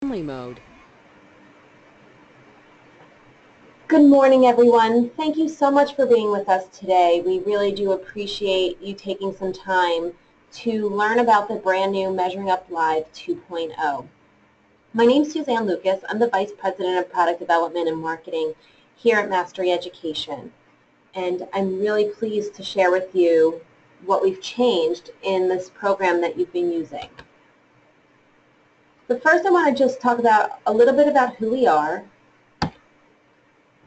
Family mode. Good morning, everyone. Thank you so much for being with us today. We really do appreciate you taking some time to learn about the brand new Measuring Up Live 2.0. My name is Suzanne Lucas. I'm the Vice President of Product Development and Marketing here at Mastery Education. And I'm really pleased to share with you what we've changed in this program that you've been using. But first, I want to just talk about a little bit about who we are.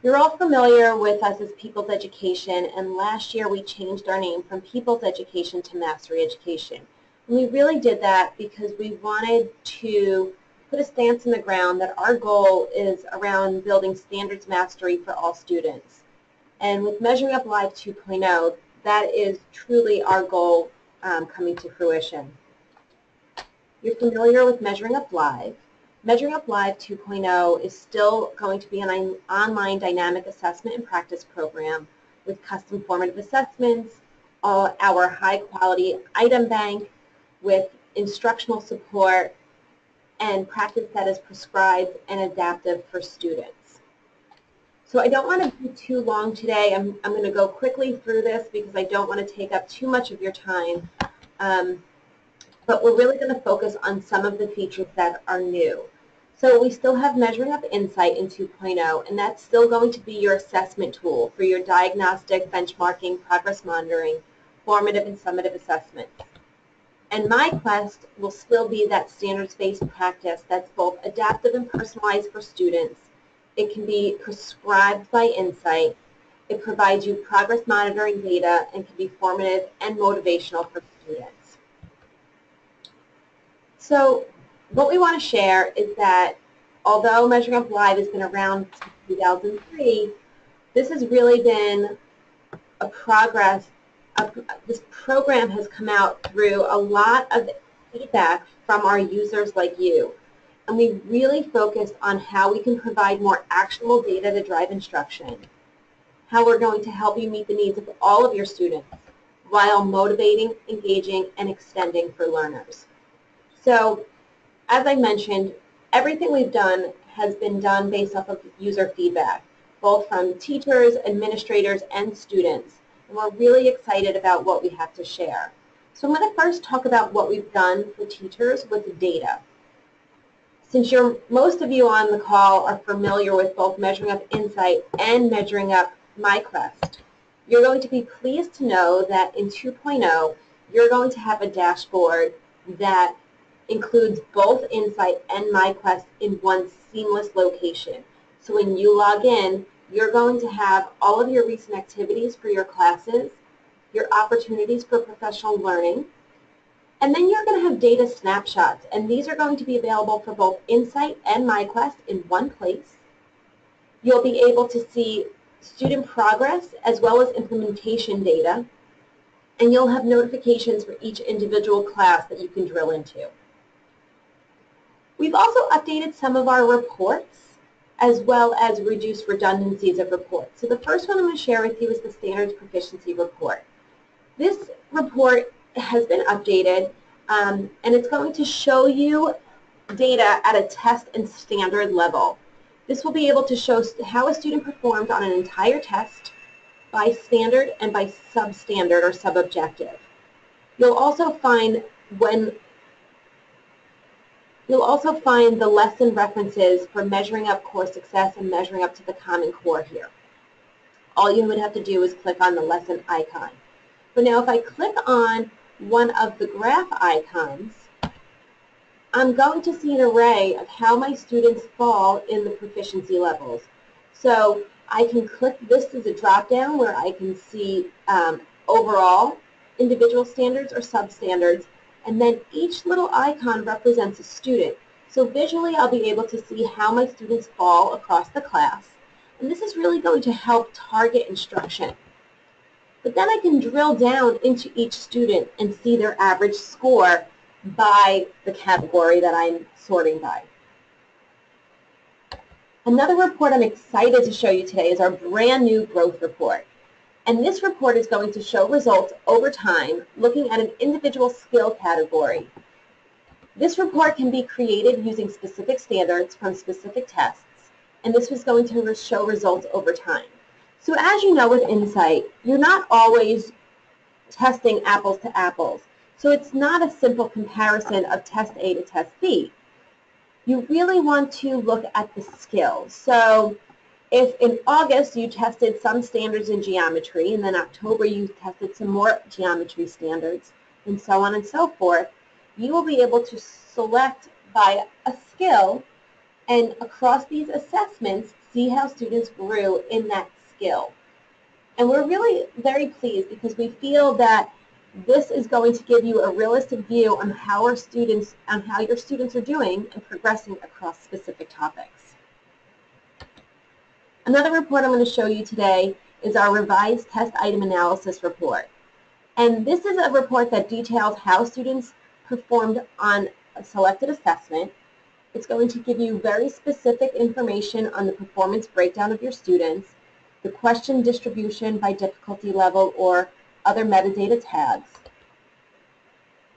You're all familiar with us as People's Education, and last year we changed our name from People's Education to Mastery Education. And we really did that because we wanted to put a stance in the ground that our goal is around building standards mastery for all students. And with Measuring Up Live 2.0, that is truly our goal coming to fruition. You're familiar with Measuring Up Live. Measuring Up Live 2.0 is still going to be an online dynamic assessment and practice program with custom formative assessments, our high-quality item bank with instructional support, and practice that is prescribed and adaptive for students. So I don't want to be too long today. I'm going to go quickly through this because I don't want to take up too much of your time. But we're really going to focus on some of the features that are new. So we still have Measuring Up Insight in 2.0, and that's still going to be your assessment tool for your diagnostic, benchmarking, progress monitoring, formative and summative assessments. And MyQuest will still be that standards-based practice that's both adaptive and personalized for students. It can be prescribed by Insight. It provides you progress monitoring data and can be formative and motivational for students. So what we want to share is that although Measuring Up Live has been around since 2003, this has really been a progress. This program has come out through a lot of feedback from our users like you. And we really focused on how we can provide more actionable data to drive instruction, how we're going to help you meet the needs of all of your students while motivating, engaging, and extending for learners. So, as I mentioned, everything we've done has been done based off of user feedback, both from teachers, administrators, and students. And we're really excited about what we have to share. So I'm going to first talk about what we've done for teachers with data. Since most of you on the call are familiar with both Measuring Up Insight and Measuring Up MyQuest, you're going to be pleased to know that in 2.0, you're going to have a dashboard that includes both Insight and MyQuest in one seamless location. So when you log in, you're going to have all of your recent activities for your classes, your opportunities for professional learning, and then you're going to have data snapshots, and these are going to be available for both Insight and MyQuest in one place. You'll be able to see student progress as well as implementation data, and you'll have notifications for each individual class that you can drill into. We've also updated some of our reports as well as reduced redundancies of reports. So the first one I'm going to share with you is the Standards Proficiency Report. This report has been updated and it's going to show you data at a test and standard level. This will be able to show how a student performed on an entire test by standard and by substandard or subobjective. You'll also find the lesson references for measuring up core success and measuring up to the Common Core here. All you would have to do is click on the lesson icon. But now if I click on one of the graph icons, I'm going to see an array of how my students fall in the proficiency levels. So I can click this as a drop-down where I can see overall individual standards or substandards, and then each little icon represents a student. So visually I'll be able to see how my students fall across the class, and this is really going to help target instruction. But then I can drill down into each student and see their average score by the category that I'm sorting by. Another report I'm excited to show you today is our brand new growth report. And this report is going to show results over time looking at an individual skill category. This report can be created using specific standards from specific tests, and this was going to show results over time. So as you know with Insight, you're not always testing apples to apples. So it's not a simple comparison of test A to test B. You really want to look at the skills. So if in August you tested some standards in geometry, and then October you tested some more geometry standards, and so on and so forth, you will be able to select by a skill and across these assessments see how students grew in that skill. And we're really very pleased because we feel that this is going to give you a realistic view on how your students are doing and progressing across specific topics. Another report I'm going to show you today is our revised test item analysis report. And this is a report that details how students performed on a selected assessment. It's going to give you very specific information on the performance breakdown of your students, the question distribution by difficulty level or other metadata tags.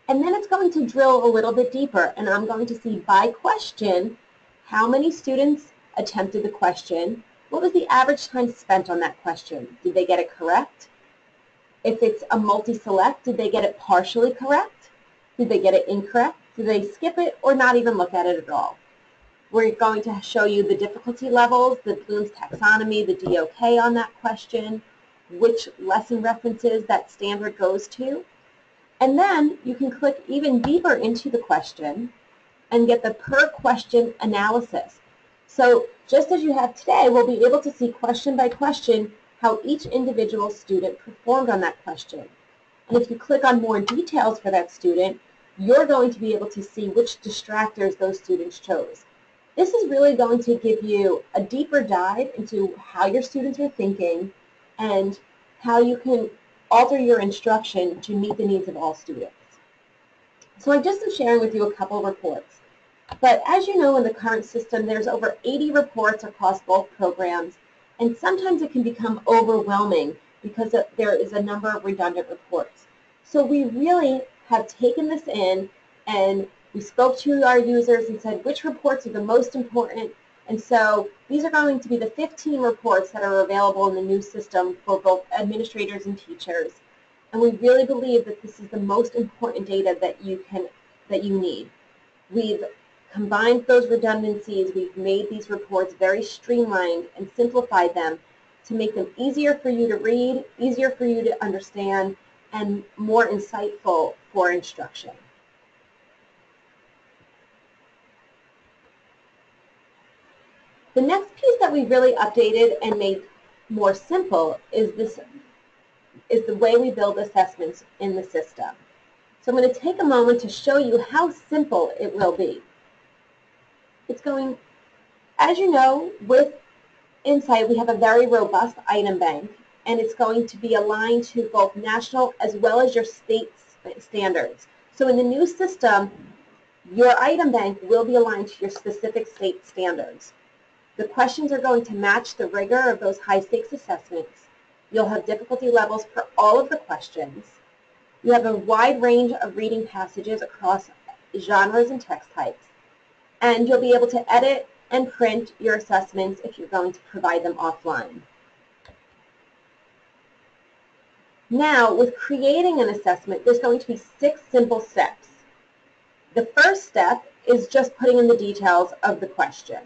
And then it's going to drill a little bit deeper, and I'm going to see by question how many students attempted the question, what was the average time spent on that question, did they get it correct? If it's a multi-select, did they get it partially correct? Did they get it incorrect? Did they skip it or not even look at it at all? We're going to show you the difficulty levels, the Bloom's taxonomy, the DOK on that question, which lesson references that standard goes to. And then you can click even deeper into the question and get the per question analysis. So just as you have today, we'll be able to see question by question how each individual student performed on that question. And if you click on more details for that student, you're going to be able to see which distractors those students chose. This is really going to give you a deeper dive into how your students are thinking and how you can alter your instruction to meet the needs of all students. So I just am sharing with you a couple reports. But as you know, in the current system, there's over 80 reports across both programs, and sometimes it can become overwhelming because there is a number of redundant reports. So we really have taken this in and we spoke to our users and said which reports are the most important. And so these are going to be the 15 reports that are available in the new system for both administrators and teachers. And we really believe that this is the most important data that you need. We've combined those redundancies. We've made these reports very streamlined and simplified them to make them easier for you to read, easier for you to understand, and more insightful for instruction. The next piece that we really updated and made more simple is the way we build assessments in the system. So I'm going to take a moment to show you how simple it will be. It's going, as you know, with Insight, we have a very robust item bank, and it's going to be aligned to both national as well as your state standards. So in the new system, your item bank will be aligned to your specific state standards. The questions are going to match the rigor of those high-stakes assessments. You'll have difficulty levels for all of the questions. You have a wide range of reading passages across genres and text types. And you'll be able to edit and print your assessments if you're going to provide them offline. Now, with creating an assessment, there's going to be 6 simple steps. The first step is just putting in the details of the question.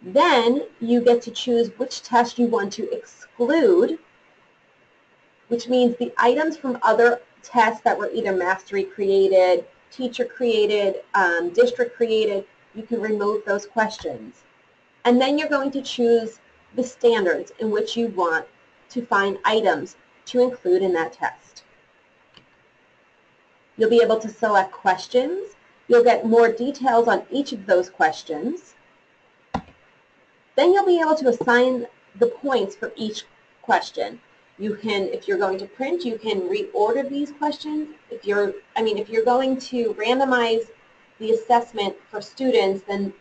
Then you get to choose which test you want to exclude, which means the items from other tests that were either mastery created, teacher created, district created, you can remove those questions. And then you're going to choose the standards in which you want to find items to include in that test. You'll be able to select questions. You'll get more details on each of those questions. Then you'll be able to assign the points for each question. You can, if you're going to print, you can reorder these questions. If you're going to randomize the assessment for students, then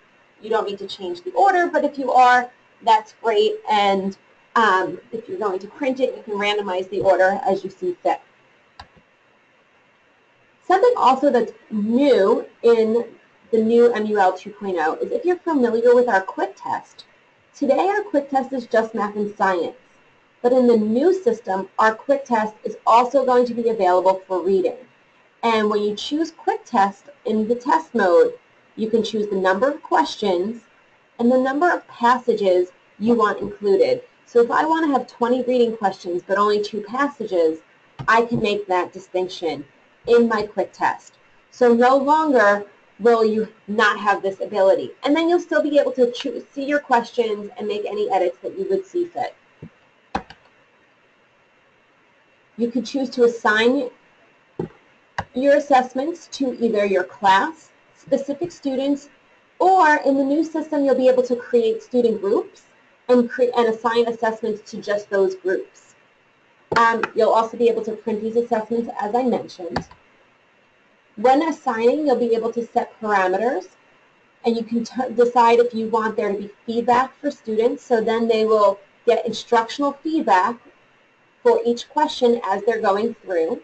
you don't need to change the order, but if you are, that's great. And if you're going to print it, you can randomize the order as you see fit. Something also that's new in the new MUL 2.0 is if you're familiar with our quick test. Today our quick test is just math and science, but in the new system our quick test is also going to be available for reading. And when you choose quick test in the test mode, you can choose the number of questions and the number of passages you want included. So if I want to have 20 reading questions but only 2 passages, I can make that distinction in my quick test. So no longer will you not have this ability. And then you'll still be able to see your questions and make any edits that you would see fit. You could choose to assign your assessments to either your class, specific students, or in the new system you'll be able to create student groups and assign assessments to just those groups. You'll also be able to print these assessments as I mentioned. When assigning, you'll be able to set parameters, and you can decide if you want there to be feedback for students, so then they will get instructional feedback for each question as they're going through.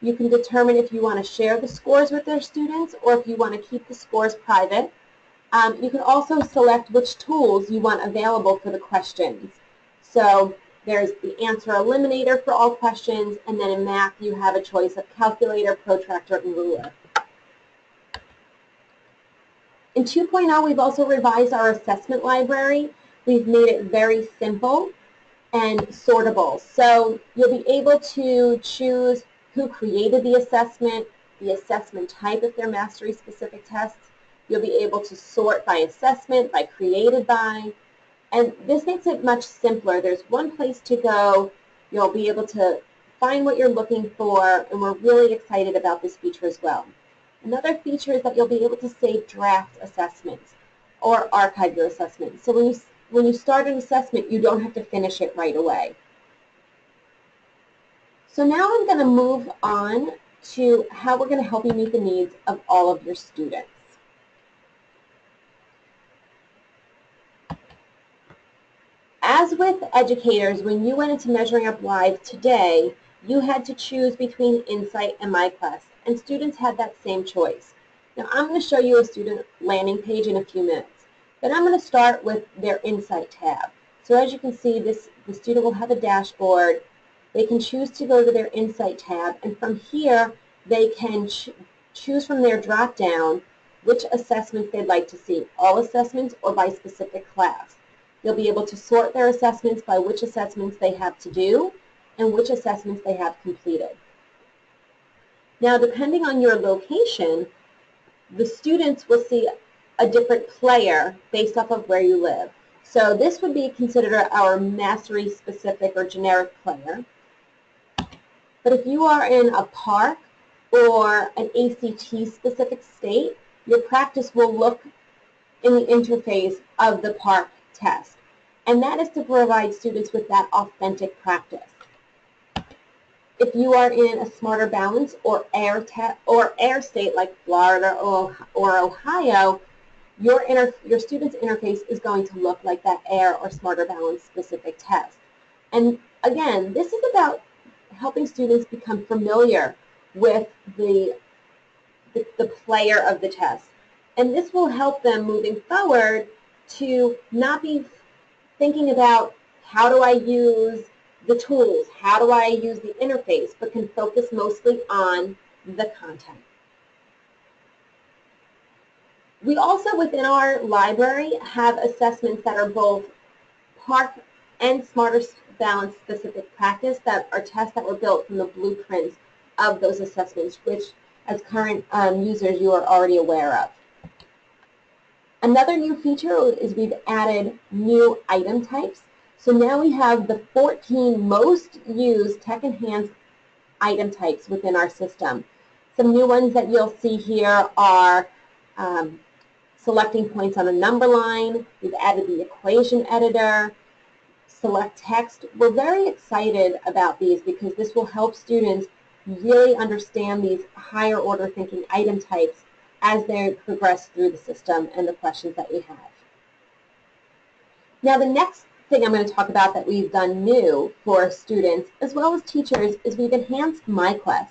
You can determine if you want to share the scores with their students or if you want to keep the scores private. You can also select which tools you want available for the questions. So there's the answer eliminator for all questions, and then in math you have a choice of calculator, protractor, and ruler. In 2.0 we've also revised our assessment library. We've made it very simple and sortable. So you'll be able to choose who created the assessment type if they're mastery-specific tests. You'll be able to sort by assessment, by created by, and this makes it much simpler. There's one place to go. You'll be able to find what you're looking for, and we're really excited about this feature as well. Another feature is that you'll be able to save draft assessments or archive your assessments. So when you start an assessment, you don't have to finish it right away. So now I'm going to move on to how we're going to help you meet the needs of all of your students. As with educators, when you went into Measuring Up Live today, you had to choose between Insight and MyQuest, and students had that same choice. Now I'm going to show you a student landing page in a few minutes, but I'm going to start with their Insight tab. So as you can see, the student will have a dashboard. They can choose to go to their Insight tab, and from here they can choose from their drop-down which assessments they'd like to see, all assessments or by specific class. You'll be able to sort their assessments by which assessments they have to do and which assessments they have completed. Now, depending on your location, the students will see a different player based off of where you live. So this would be considered our mastery-specific or generic player. But if you are in a PARCC or an ACT-specific state, your practice will look in the interface of the PARCC test. And that is to provide students with that authentic practice. If you are in a Smarter Balance or air state like Florida or Ohio, your student's interface is going to look like that air or Smarter Balance specific test. And again, this is about helping students become familiar with the player of the test. And this will help them moving forward to not be thinking about how do I use the tools, how do I use the interface, but can focus mostly on the content. We also, within our library, have assessments that are both PARCC and Smarter Balance Specific Practice that are tests that were built from the blueprints of those assessments, which as current users you are already aware of. Another new feature is we've added new item types. So now we have the 14 most used tech-enhanced item types within our system. Some new ones that you'll see here are selecting points on a number line. We've added the equation editor, select text. We're very excited about these because this will help students really understand these higher order thinking item types as they progress through the system and the questions that we have. Now the next thing I'm going to talk about that we've done new for students as well as teachers is we've enhanced MyQuest.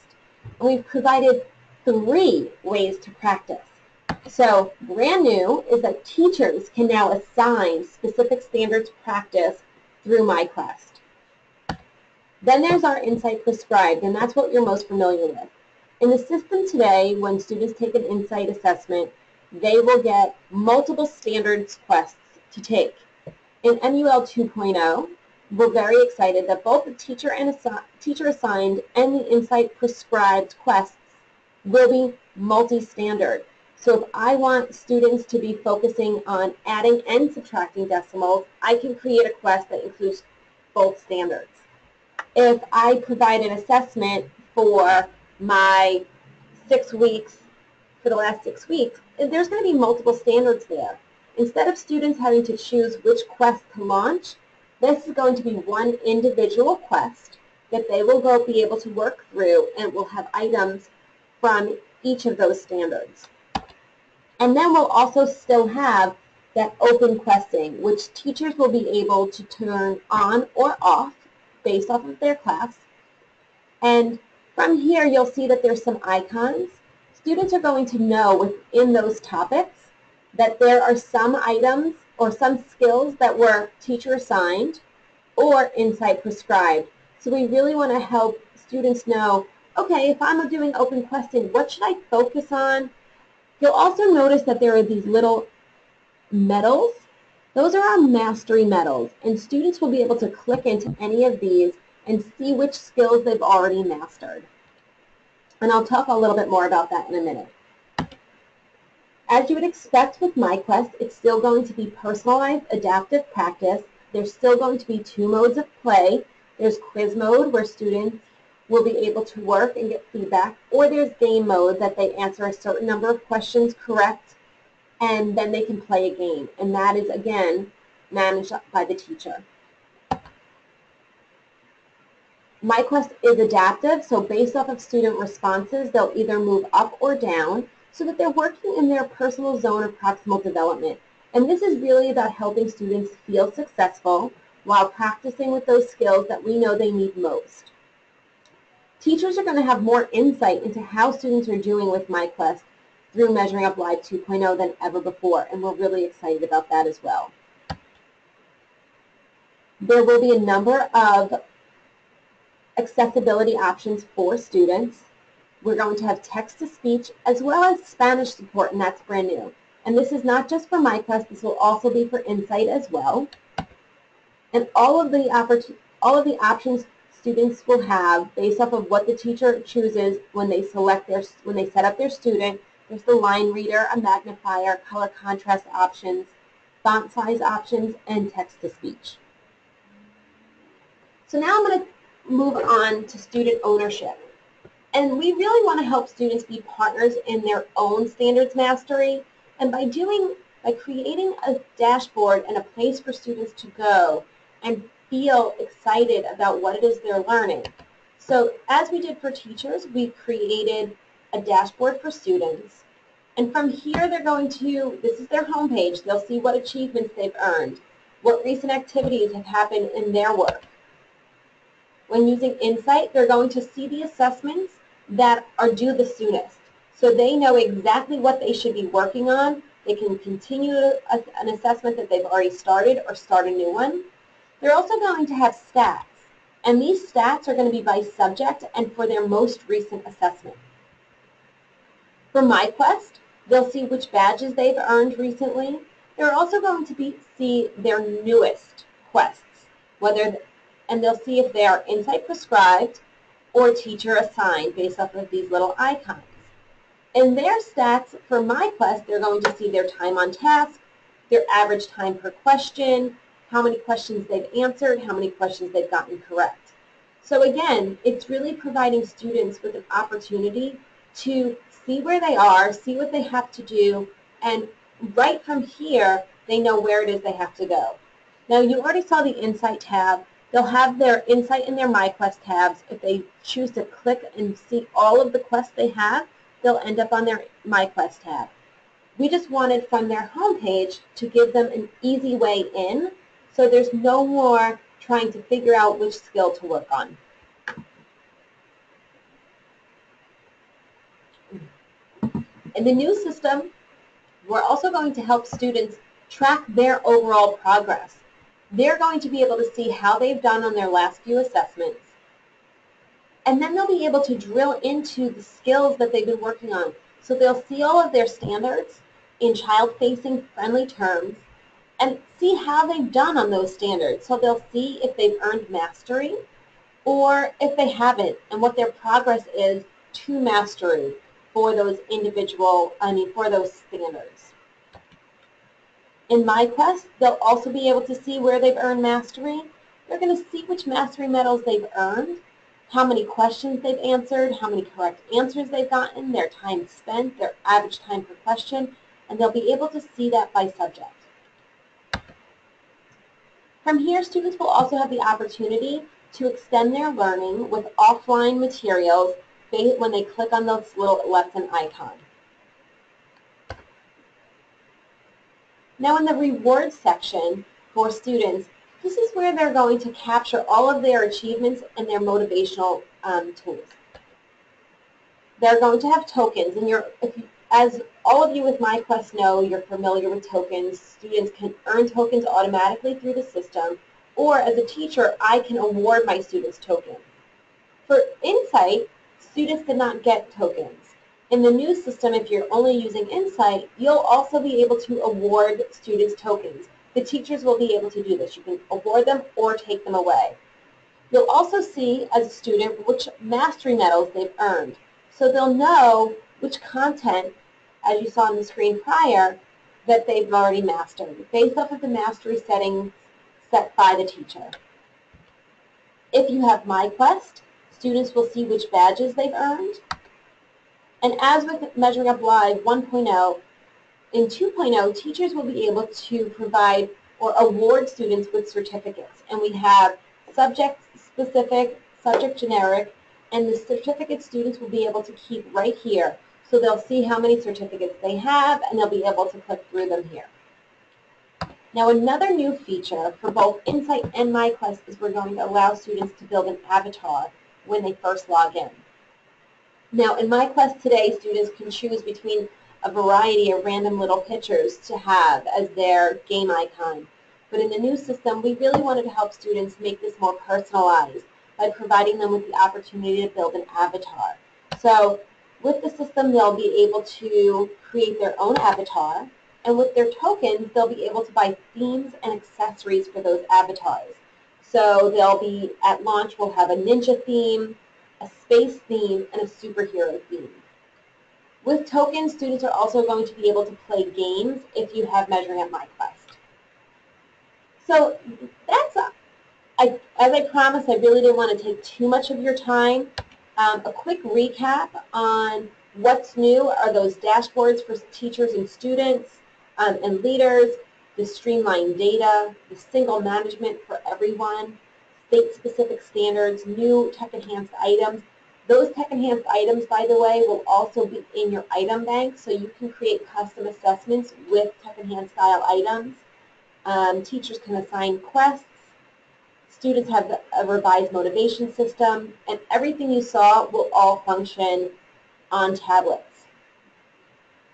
And we've provided 3 ways to practice. So brand new is that teachers can now assign specific standards practice through MyQuest. Then there's our Insight Prescribed, and that's what you're most familiar with. In the system today, when students take an Insight assessment, they will get multiple standards quests to take. In MUL 2.0, we're very excited that both the teacher assigned and the Insight Prescribed quests will be multi-standard. So if I want students to be focusing on adding and subtracting decimals, I can create a quest that includes both standards. If I provide an assessment for my 6 weeks, for the last 6 weeks, there's going to be multiple standards there. Instead of students having to choose which quest to launch, this is going to be one individual quest that they will be able to work through, and will have items from each of those standards. And then we'll also still have that open questing, which teachers will be able to turn on or off based off of their class. And from here, you'll see that there's some icons. Students are going to know within those topics that there are some items or some skills that were teacher assigned or Insight Prescribed. So we really want to help students know, okay, if I'm doing open questing, what should I focus on? You'll also notice that there are these little medals. Those are our mastery medals, and students will be able to click into any of these and see which skills they've already mastered. And I'll talk a little bit more about that in a minute. As you would expect with MyQuest, it's still going to be personalized adaptive practice. There's still going to be 2 modes of play. There's quiz mode, where students will be able to work and get feedback, or there's game mode that they answer a certain number of questions correct, and then they can play a game. And that is, again, managed by the teacher. MyQuest is adaptive, so based off of student responses, they'll either move up or down so that they're working in their personal zone of proximal development. And this is really about helping students feel successful while practicing with those skills that we know they need most. Teachers are going to have more insight into how students are doing with MyQuest through Measuring Up Live 2.0 than ever before, and we're really excited about that as well. There will be a number of accessibility options for students. We're going to have text-to-speech as well as Spanish support, and that's brand new. And this is not just for MyQuest, this will also be for Insight as well. And all of the options students will have based off of what the teacher chooses when they set up their student. There's the line reader, a magnifier, color contrast options, font size options, and text-to-speech. So now I'm going to move on to student ownership. And we really want to help students be partners in their own standards mastery. And by creating a dashboard and a place for students to go and feel excited about what it is they're learning. So as we did for teachers, we created a dashboard for students. And from here, they're going to, this is their homepage, they'll see what achievements they've earned, what recent activities have happened in their work. When using Insight, they're going to see the assessments that are due the soonest. So they know exactly what they should be working on. They can continue an assessment that they've already started or start a new one. They're also going to have stats, and these stats are going to be by subject and for their most recent assessment. For MyQuest, they'll see which badges they've earned recently. They're also going to see their newest quests, and they'll see if they are Insight Prescribed or teacher assigned based off of these little icons. In their stats for MyQuest, they're going to see their time on task, their average time per question, how many questions they've answered, how many questions they've gotten correct. So again, it's really providing students with an opportunity to see where they are, see what they have to do, and right from here, they know where it is they have to go. Now, you already saw the Insight tab. They'll have their Insight and their MyQuest tabs. If they choose to click and see all of the quests they have, they'll end up on their MyQuest tab. We just wanted from their homepage to give them an easy way in, so there's no more trying to figure out which skill to work on. In the new system, we're also going to help students track their overall progress. They're going to be able to see how they've done on their last few assessments, and then they'll be able to drill into the skills that they've been working on. So they'll see all of their standards in child-facing friendly terms and see how they've done on those standards. So they'll see if they've earned mastery or if they haven't, and what their progress is to mastery for those for those standards. In MyQuest, they'll also be able to see where they've earned mastery. They're going to see which mastery medals they've earned, how many questions they've answered, how many correct answers they've gotten, their time spent, their average time per question, and they'll be able to see that by subject. From here, students will also have the opportunity to extend their learning with offline materials when they click on this little lesson icon. Now in the rewards section for students, this is where they're going to capture all of their achievements and their motivational tools. They're going to have tokens, and as all of you with MyQuest know, you're familiar with tokens. Students can earn tokens automatically through the system, or as a teacher, I can award my students tokens. For Insight, students did not get tokens. In the new system, if you're only using Insight, you'll also be able to award students tokens. The teachers will be able to do this. You can award them or take them away. You'll also see, as a student, which mastery medals they've earned. So they'll know which content, as you saw on the screen prior, that they've already mastered, based off of the mastery settings set by the teacher. If you have MyQuest, students will see which badges they've earned. And as with Measuring Up Live 1.0, in 2.0, teachers will be able to provide or award students with certificates. And we have subject-specific, subject-generic, and the certificate students will be able to keep right here. So they'll see how many certificates they have, and they'll be able to click through them here. Now another new feature for both Insight and MyQuest is we're going to allow students to build an avatar when they first log in. Now in MyQuest today, students can choose between a variety of random little pictures to have as their game icon. But in the new system, we really wanted to help students make this more personalized by providing them with the opportunity to build an avatar. So with the system, they'll be able to create their own avatar, and with their tokens, they'll be able to buy themes and accessories for those avatars. So they'll be, at launch, we'll have a ninja theme, a space theme, and a superhero theme. With tokens, students are also going to be able to play games if you have Measuring Up MyQuest. So that's, as I promised, I really didn't want to take too much of your time. A quick recap on what's new are those dashboards for teachers and students and leaders, the streamlined data, the single management for everyone, state-specific standards, new tech-enhanced items. Those tech-enhanced items, by the way, will also be in your item bank, so you can create custom assessments with tech-enhanced style items. Teachers can assign quests. Students have a revised motivation system, and everything you saw will all function on tablets.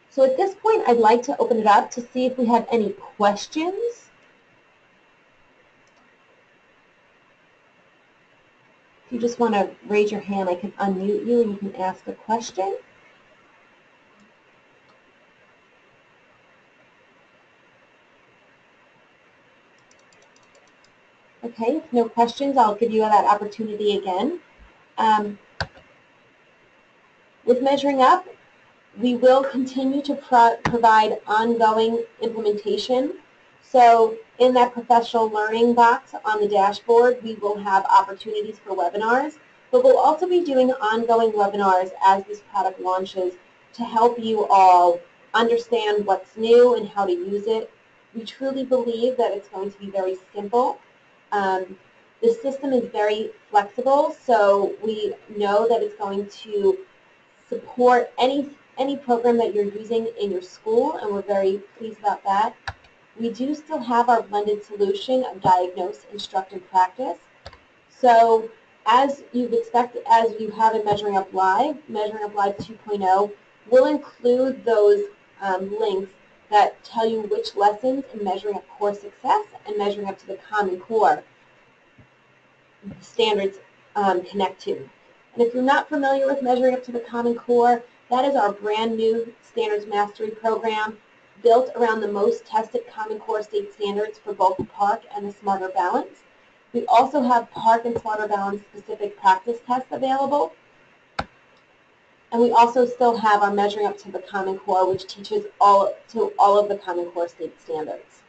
So at this point, I'd like to open it up to see if we have any questions. If you just want to raise your hand, I can unmute you and you can ask a question. Okay, if no questions, I'll give you that opportunity again. With Measuring Up, we will continue to provide ongoing implementation. So in that professional learning box on the dashboard, we will have opportunities for webinars, but we'll also be doing ongoing webinars as this product launches to help you all understand what's new and how to use it. We truly believe that it's going to be very simple. The system is very flexible, so we know that it's going to support any program that you're using in your school, and we're very pleased about that. We do still have our blended solution of diagnose, instruct, and practice. So as you've expected, as you have in Measuring Up Live 2.0, We'll include those links that tell you which lessons in Measuring Up Core Success and Measuring Up to the Common Core standards connect to. And if you're not familiar with Measuring Up to the Common Core, that is our brand new Standards Mastery program built around the most tested Common Core state standards for both the PARCC and the Smarter Balance. We also have PARCC and Smarter Balance specific practice tests available. And we also still have our Measuring Up to the Common Core, which teaches all of the Common Core state standards.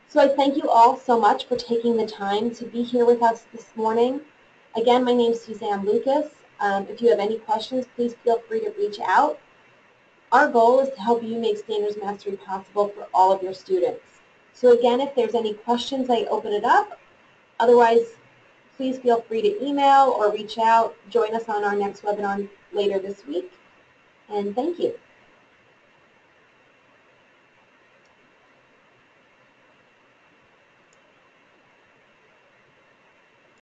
So I thank you all so much for taking the time to be here with us this morning. Again, my name is Suzanne Lucas. If you have any questions, please feel free to reach out. Our goal is to help you make standards mastery possible for all of your students. So again, if there's any questions, I open it up. Otherwise, please feel free to email or reach out. Join us on our next webinar later this week. And thank you.